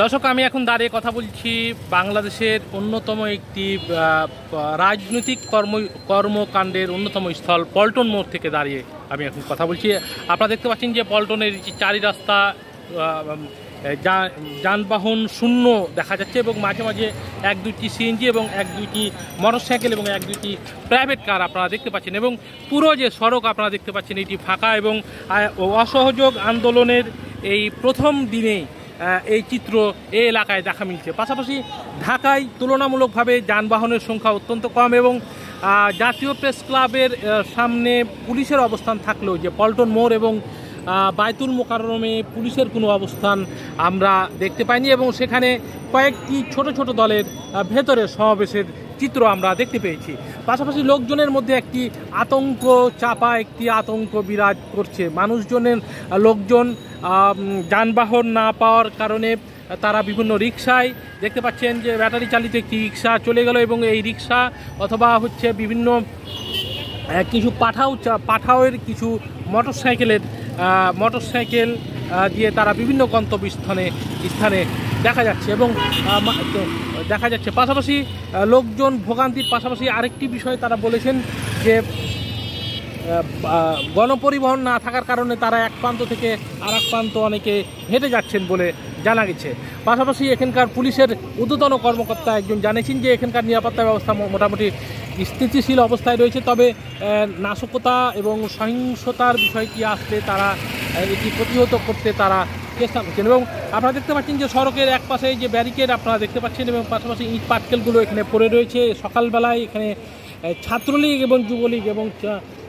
দর্শক, আমি এখন দাঁড়িয়ে কথা বলছি বাংলাদেশের অন্যতম একটি রাজনৈতিক কর্মকাণ্ডের অন্যতম স্থল পল্টন মোড় থেকে দাঁড়িয়ে আমি এখন কথা বলছি। আপনারা দেখতে পাচ্ছেন যে পল্টনের চারি রাস্তা যানবাহন শূন্য দেখা যাচ্ছে এবং মাঝে মাঝে এক দুইটি সিএনজি এবং এক দুইটি মোটরসাইকেল এবং এক দুইটি প্রাইভেট কার আপনারা দেখতে পাচ্ছেন এবং পুরো যে সড়ক আপনারা দেখতে পাচ্ছেন এটি ফাঁকা এবং অসহযোগ আন্দোলনের এই প্রথম দিনেই এই চিত্র এই এলাকায় দেখা মিলছে। পাশাপাশি ঢাকায় তুলনামূলকভাবে যানবাহনের সংখ্যা অত্যন্ত কম এবং জাতীয় প্রেস ক্লাবের সামনে পুলিশের অবস্থান থাকলেও যে পল্টন মোড় এবং বায়তুল মোকাররমে পুলিশের কোনো অবস্থান আমরা দেখতে পাইনি এবং সেখানে কয়েকটি ছোট ছোট দলের ভেতরে সমাবেশের চিত্র আমরা দেখতে পেয়েছি। পাশাপাশি লোকজনের মধ্যে একটি আতঙ্ক চাপা একটি আতঙ্ক বিরাজ করছে। লোকজন যানবাহন না পাওয়ার কারণে তারা বিভিন্ন রিক্সায় দেখতে পাচ্ছেন যে ব্যাটারি চালিত একটি রিক্সা চলে গেল এবং এই রিক্সা অথবা হচ্ছে বিভিন্ন কিছু পাঠাওয়ের কিছু মোটরসাইকেল দিয়ে তারা বিভিন্ন গন্তব্যস্থানে দেখা যাচ্ছে এবং পাশাপাশি লোকজন ভোগান্তির পাশাপাশি আরেকটি বিষয় তারা বলেছেন যে গণপরিবহন না থাকার কারণে তারা এক প্রান্ত থেকে আর এক প্রান্ত অনেকে হেঁটে যাচ্ছেন বলে জানা গেছে। পাশাপাশি এখানকার পুলিশের ঊর্ধ্বতন কর্মকর্তা একজন জানিয়েছেন যে এখানকার নিরাপত্তা ব্যবস্থা মোটামুটি স্থিতিশীল অবস্থায় রয়েছে, তবে নাশকতা এবং সহিংসতার বিষয়টি আসলে তারা এটি প্রতিহত করতে তারা চেষ্টা করছেন এবং আপনারা দেখতে পাচ্ছেন যে সড়কের এক পাশে যে ব্যারিকেড আপনারা দেখতে পাচ্ছেন এবং পাশাপাশি ইট পাটকেলগুলো এখানে পড়ে রয়েছে। সকালবেলায় এখানে ছাত্রলীগ এবং যুবলীগ এবং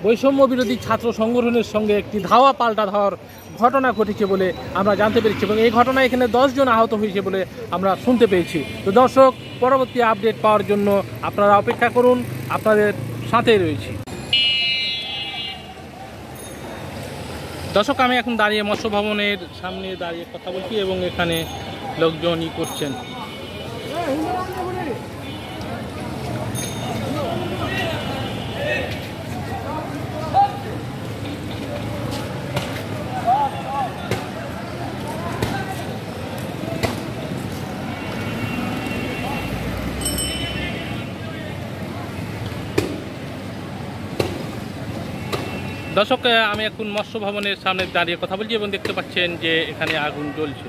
বৈষম্য বিরোধী ছাত্র সংগঠনের সঙ্গে একটি ধাওয়া পাল্টা ধাওয়ার ঘটনা ঘটেছে বলে আমরা জানতে পেরেছি এবং এই ঘটনায় এখানে 10 জন আহত হয়েছে বলে আমরা শুনতে পেয়েছি। তো দর্শক, পরবর্তী আপডেট পাওয়ার জন্য আপনারা অপেক্ষা করুন, আপনাদের সাথেই রয়েছি। দর্শক, আমি এখন দাঁড়িয়ে মৎস্য ভবনের সামনে দাঁড়িয়ে কথা বলছি এবং এখানে লোকজন করছেন। দর্শক, আমি এখন মৎস্য ভবনের সামনে দাঁড়িয়ে কথা বলছি এবং দেখতে পাচ্ছেন যে এখানে আগুন জ্বলছে।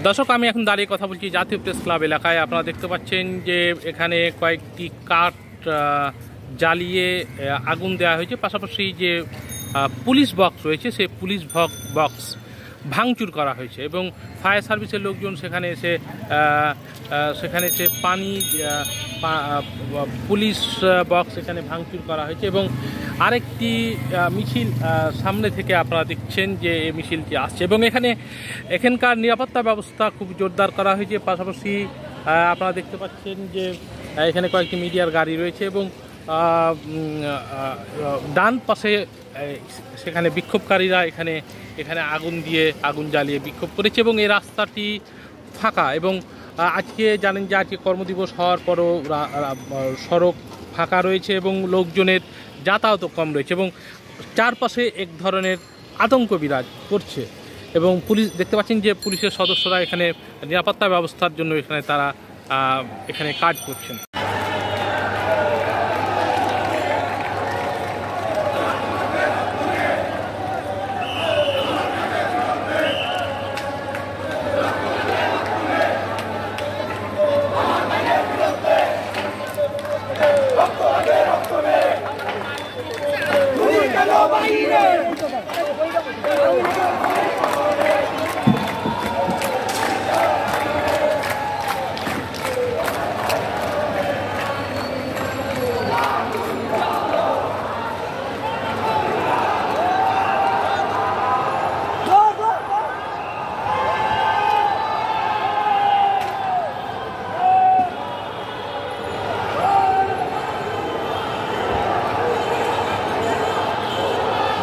দর্শক, আমি এখন দাঁড়িয়ে কথা বলছি জাতীয় প্রেস ক্লাব এলাকায়। আপনারা দেখতে পাচ্ছেন যে এখানে কয়েকটি কাঠ জ্বালিয়ে আগুন দেওয়া হয়েছে। পাশাপাশি যে পুলিশ বক্স রয়েছে সেই পুলিশ বক্স ভাঙচুর করা হয়েছে এবং ফায়ার সার্ভিসের লোকজন সেখানে এসে পানি পুলিশ বক্স এখানে ভাঙচুর করা হয়েছে এবং আরেকটি মিছিল সামনে থেকে আপনারা দেখছেন যে এই মিছিলটি আসছে এবং এখানকার নিরাপত্তা ব্যবস্থা খুব জোরদার করা হয়েছে। পাশাপাশি আপনারা দেখতে পাচ্ছেন যে এখানে কয়েকটি মিডিয়ার গাড়ি রয়েছে এবং ডান পাশে সেখানে বিক্ষোভকারীরা এখানে আগুন জ্বালিয়ে বিক্ষোভ করেছে এবং এই রাস্তাটি ফাঁকা এবং আজকে জানেন যে আজকে কর্মদিবস হওয়ার পরও সড়ক ফাঁকা রয়েছে এবং লোকজনের যাতায়াতও কম রয়েছে এবং চারপাশে এক ধরনের আতঙ্ক বিরাজ করছে এবং পুলিশ দেখতে পাচ্ছেন যে পুলিশের সদস্যরা এখানে নিরাপত্তা ব্যবস্থার জন্য তারা এখানে কাজ করছেন।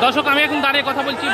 দর্শক, আমি এখন দাঁড়িয়ে কথা বলছি